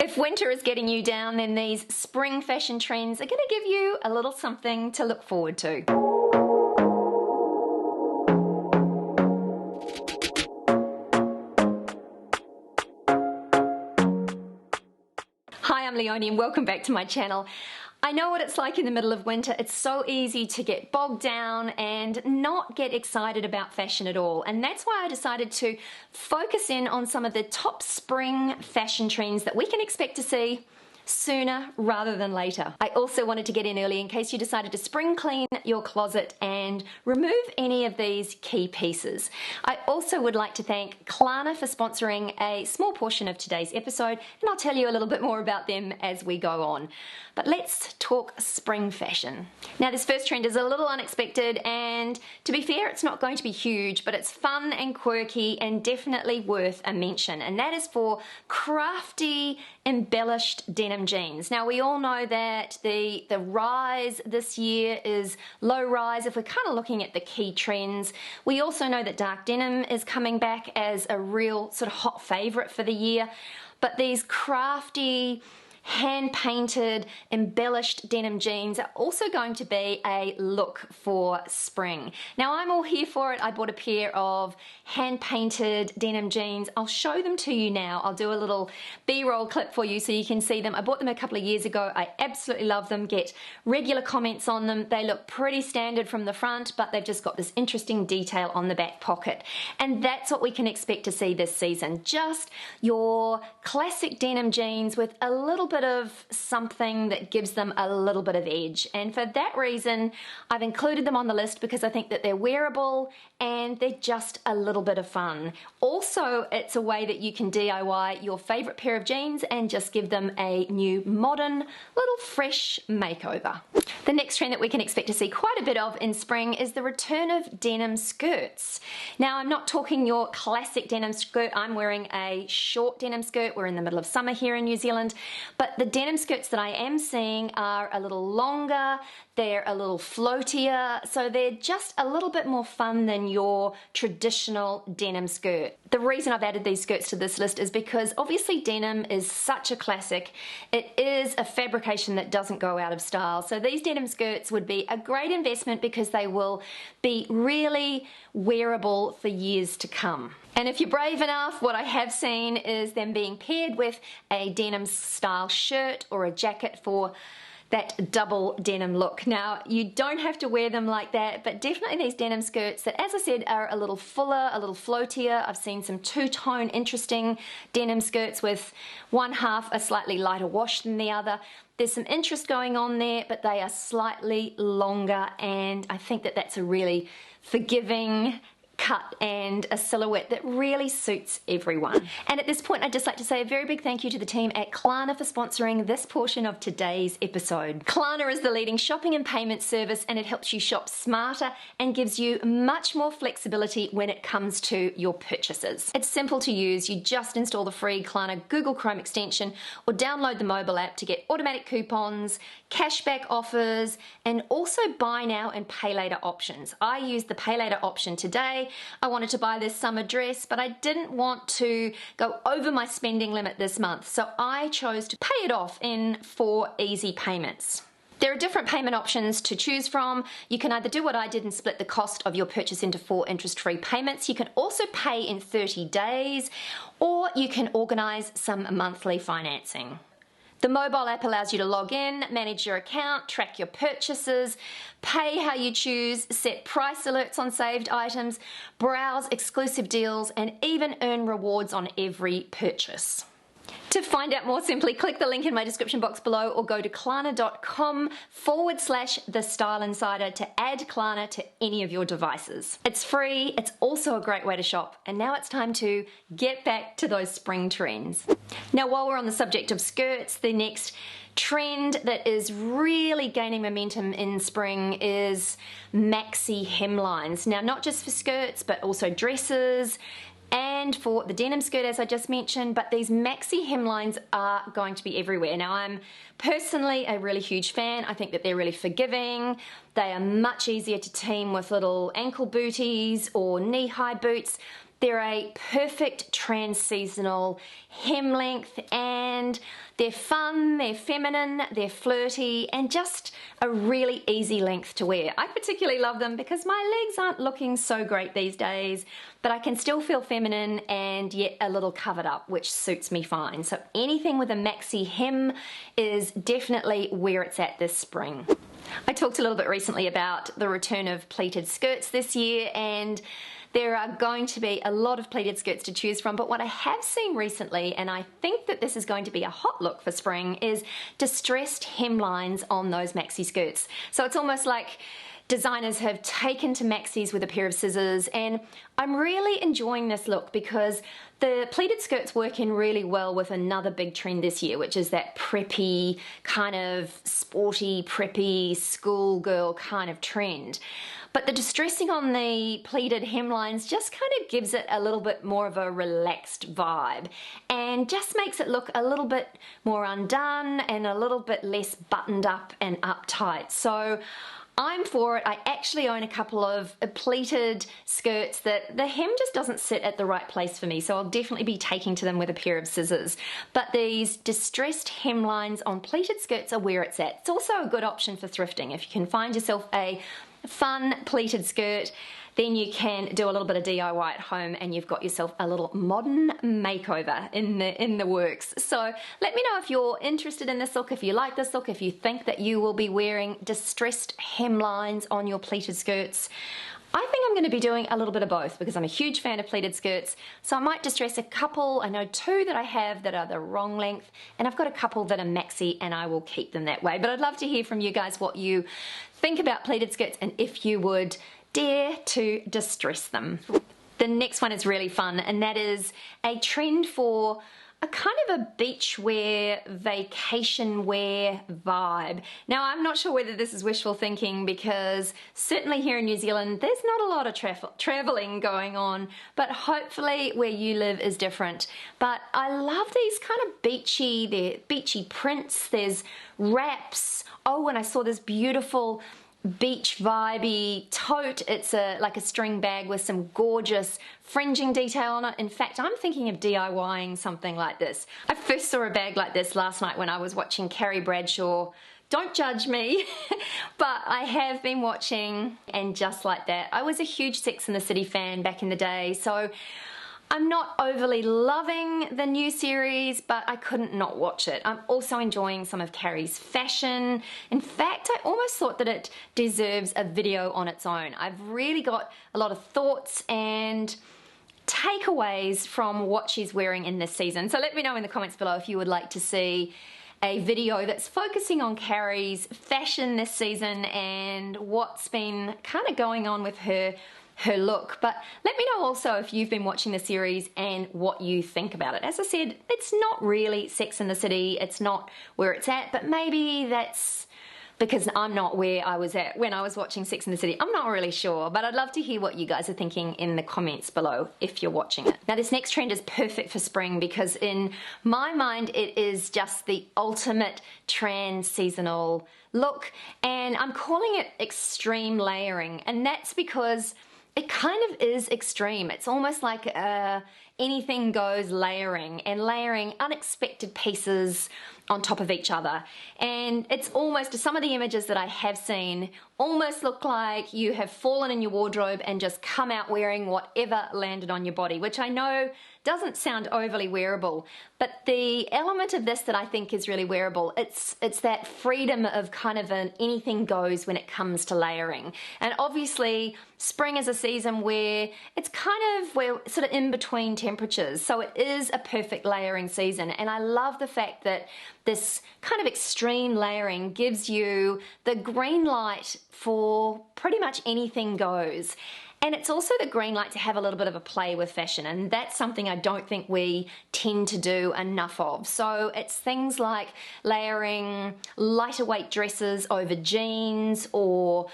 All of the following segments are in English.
If winter is getting you down, then these spring fashion trends are going to give you a little something to look forward to. Hi, I'm Leonie and welcome back to my channel. I know what it's like in the middle of winter. It's so easy to get bogged down and not get excited about fashion at all. And that's why I decided to focus in on some of the top spring fashion trends that we can expect to see sooner rather than later. I also wanted to get in early in case you decided to spring clean your closet and remove any of these key pieces. I also would like to thank Klarna for sponsoring a small portion of today's episode, and I'll tell you a little bit more about them as we go on. But let's talk spring fashion. Now, this first trend is a little unexpected, and to be fair, it's not going to be huge, but it's fun and quirky and definitely worth a mention, and that is for crafty embellished denim jeans. Now, we all know that the rise this year is low rise if we're kind of looking at the key trends. We also know that dark denim is coming back as a real sort of hot favorite for the year, but these crafty hand-painted, embellished denim jeans are also going to be a look for spring. Now, I'm all here for it. I bought a pair of hand-painted denim jeans. I'll show them to you now. I'll do a little B-roll clip for you so you can see them. I bought them a couple of years ago. I absolutely love them. Get regular comments on them. They look pretty standard from the front, but they've just got this interesting detail on the back pocket. And that's what we can expect to see this season. Just your classic denim jeans with a little bit of something that gives them a little bit of edge, and for that reason I've included them on the list because I think that they're wearable and they're just a little bit of fun. Also, it's a way that you can DIY your favorite pair of jeans and just give them a new modern little fresh makeover. The next trend that we can expect to see quite a bit of in spring is the return of denim skirts. Now, I'm not talking your classic denim skirt. I'm wearing a short denim skirt. We're in the middle of summer here in New Zealand, but the denim skirts that I am seeing are a little longer, they're a little floatier, so they're just a little bit more fun than your traditional denim skirt. The reason I've added these skirts to this list is because obviously denim is such a classic. It is a fabrication that doesn't go out of style, so these denim skirts would be a great investment because they will be really wearable for years to come. And if you're brave enough, what I have seen is them being paired with a denim style shirt or a jacket for that double denim look. Now, you don't have to wear them like that, but definitely these denim skirts that, as I said, are a little fuller, a little floatier. I've seen some two-tone interesting denim skirts with one half a slightly lighter wash than the other. There's some interest going on there, but they are slightly longer, and I think that that's a really forgiving cut and a silhouette that really suits everyone. And at this point, I'd just like to say a very big thank you to the team at Klarna for sponsoring this portion of today's episode. Klarna is the leading shopping and payment service, and it helps you shop smarter and gives you much more flexibility when it comes to your purchases. It's simple to use. You just install the free Klarna Google Chrome extension or download the mobile app to get automatic coupons, cashback offers, and also buy now and pay later options. I used the pay later option today. I wanted to buy this summer dress, but I didn't want to go over my spending limit this month, so I chose to pay it off in 4 easy payments. There are different payment options to choose from. You can either do what I did and split the cost of your purchase into 4 interest-free payments. You can also pay in 30 days, or you can organize some monthly financing. The mobile app allows you to log in, manage your account, track your purchases, pay how you choose, set price alerts on saved items, browse exclusive deals, and even earn rewards on every purchase. To find out more, simply click the link in my description box below or go to klarna.com/The Style Insider to add Klarna to any of your devices. It's free, it's also a great way to shop, and now it's time to get back to those spring trends. Now, while we're on the subject of skirts, the next trend that is really gaining momentum in spring is maxi hemlines. Now, not just for skirts, but also dresses, and for the denim skirt, as I just mentioned, but these maxi hemlines are going to be everywhere. Now, I'm personally a really huge fan. I think that they're really forgiving. They are much easier to team with little ankle booties or knee-high boots. They're a perfect trans-seasonal hem length, and they're fun, they're feminine, they're flirty, and just a really easy length to wear. I particularly love them because my legs aren't looking so great these days, but I can still feel feminine and yet a little covered up, which suits me fine. So anything with a maxi hem is definitely where it's at this spring. I talked a little bit recently about the return of pleated skirts this year, and there are going to be a lot of pleated skirts to choose from, but what I have seen recently, and I think that this is going to be a hot look for spring, is distressed hemlines on those maxi skirts. So it's almost like designers have taken to maxis with a pair of scissors, and I'm really enjoying this look because the pleated skirts work in really well with another big trend this year, which is that preppy, kind of sporty, preppy, schoolgirl kind of trend. But the distressing on the pleated hemlines just kind of gives it a little bit more of a relaxed vibe and just makes it look a little bit more undone and a little bit less buttoned up and uptight. So I'm for it. I actually own a couple of pleated skirts that the hem just doesn't sit at the right place for me, so I'll definitely be taking to them with a pair of scissors. But these distressed hemlines on pleated skirts are where it's at. It's also a good option for thrifting. If you can find yourself a fun pleated skirt, then you can do a little bit of DIY at home and you've got yourself a little modern makeover in the works. So let me know if you're interested in this look, if you like this look, if you think that you will be wearing distressed hemlines on your pleated skirts. I think I'm going to be doing a little bit of both because I'm a huge fan of pleated skirts, so I might distress a couple. I know 2 that I have that are the wrong length, and I've got a couple that are maxi and I will keep them that way. But I'd love to hear from you guys what you think about pleated skirts and if you would dare to distress them. The next one is really fun, and that is a trend for a kind of a beachwear, vacation wear vibe. Now, I'm not sure whether this is wishful thinking because certainly here in New Zealand, there's not a lot of traveling going on, but hopefully where you live is different. But I love these kind of they're beachy prints, there's wraps. Oh, and I saw this beautiful beach vibey tote. It's like a string bag with some gorgeous fringing detail on it. In fact, I'm thinking of DIYing something like this. I first saw a bag like this last night when I was watching Carrie Bradshaw. Don't judge me, but I have been watching, and just like that, I was a huge Sex and the City fan back in the day, so I'm not overly loving the new series, but I couldn't not watch it. I'm also enjoying some of Carrie's fashion. In fact, I almost thought that it deserves a video on its own. I've really got a lot of thoughts and takeaways from what she's wearing in this season. So let me know in the comments below if you would like to see a video that's focusing on Carrie's fashion this season and what's been kind of going on with her look. But let me know also if you've been watching the series and what you think about it. As I said, it's not really Sex and the City, it's not where it's at, but maybe that's because I'm not where I was at when I was watching Sex and the City. I'm not really sure, but I'd love to hear what you guys are thinking in the comments below if you're watching it. Now, this next trend is perfect for spring because in my mind it is just the ultimate trans-seasonal look, and I'm calling it extreme layering, and that's because it kind of is extreme. It's almost like anything goes layering, and layering unexpected pieces on top of each other. And it's almost, some of the images that I have seen almost look like you have fallen in your wardrobe and just come out wearing whatever landed on your body, which I know doesn't sound overly wearable, but the element of this that I think is really wearable, it's that freedom of kind of an anything goes when it comes to layering. And obviously spring is a season where it's kind of, we're sort of in between temperatures, so it is a perfect layering season. And I love the fact that this kind of extreme layering gives you the green light for pretty much anything goes. And it's also the green light to have a little bit of a play with fashion, and that's something I don't think we tend to do enough of. So it's things like layering lighter weight dresses over jeans, or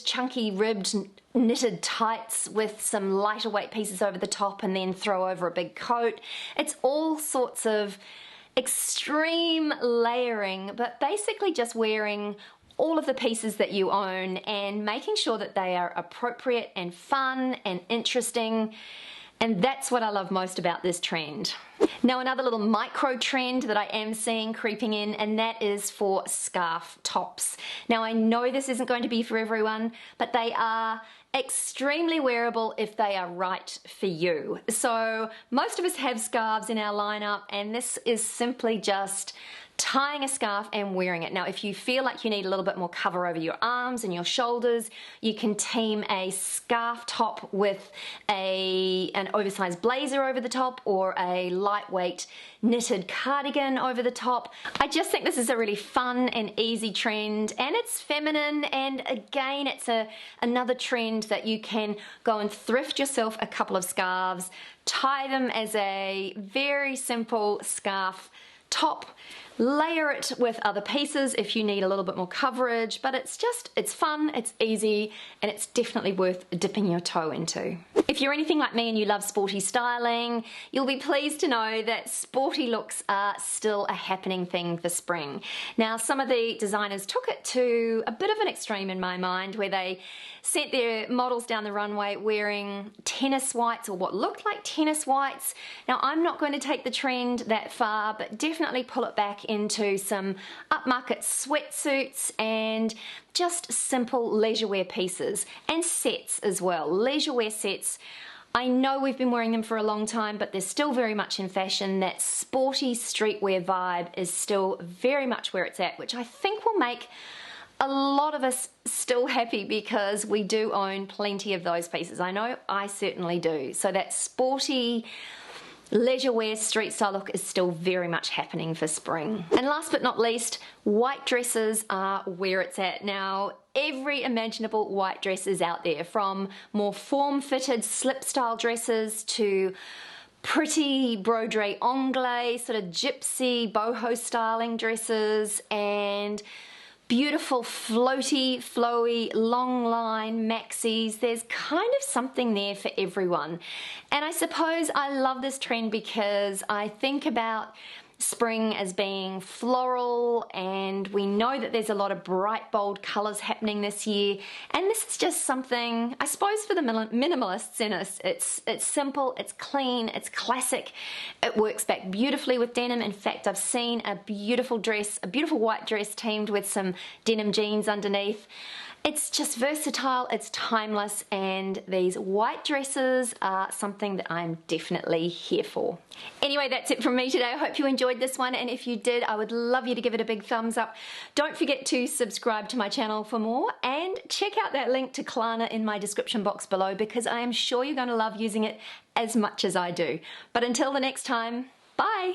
chunky ribbed knitted tights with some lighter weight pieces over the top and then throw over a big coat. It's all sorts of extreme layering, but basically just wearing all of the pieces that you own and making sure that they are appropriate and fun and interesting. And that's what I love most about this trend. Now another little micro trend that I am seeing creeping in, and that is for scarf tops. Now I know this isn't going to be for everyone, but they are extremely wearable if they are right for you. So most of us have scarves in our lineup, and this is simply just tying a scarf and wearing it. Now if you feel like you need a little bit more cover over your arms and your shoulders, you can team a scarf top with an oversized blazer over the top, or a lightweight knitted cardigan over the top. I just think this is a really fun and easy trend, and it's feminine, and again it's another trend that you can go and thrift yourself a couple of scarves, tie them as a very simple scarf top, layer it with other pieces if you need a little bit more coverage, but it's fun, it's easy, and it's definitely worth dipping your toe into. If you're anything like me and you love sporty styling, you'll be pleased to know that sporty looks are still a happening thing for spring. Now some of the designers took it to a bit of an extreme in my mind, where they sent their models down the runway wearing tennis whites, or what looked like tennis whites. Now I'm not going to take the trend that far, but definitely pull it back into some upmarket sweatsuits and just simple leisure wear pieces, and sets as well. Leisure wear sets, I know we've been wearing them for a long time, but they're still very much in fashion. That sporty streetwear vibe is still very much where it's at, which I think will make a lot of us still happy, because we do own plenty of those pieces. I know I certainly do. So that sporty leisure wear street style look is still very much happening for spring. And last but not least, white dresses are where it's at. Now every imaginable white dress is out there, from more form-fitted slip style dresses to pretty broderie anglais, sort of gypsy boho styling dresses, and beautiful floaty, flowy, long line maxis. There's kind of something there for everyone. And I suppose I love this trend because I think about spring as being floral, and we know that there's a lot of bright, bold colors happening this year, and this is just something, I suppose, for the minimalists in us. It's simple, it's clean, it's classic, it works back beautifully with denim. In fact, I've seen a beautiful dress, a beautiful white dress teamed with some denim jeans underneath. It's just versatile, it's timeless, and these white dresses are something that I'm definitely here for. Anyway, that's it from me today. I hope you enjoyed this one, and if you did, I would love you to give it a big thumbs up. Don't forget to subscribe to my channel for more, and check out that link to Klarna in my description box below, because I am sure you're going to love using it as much as I do. But until the next time, bye!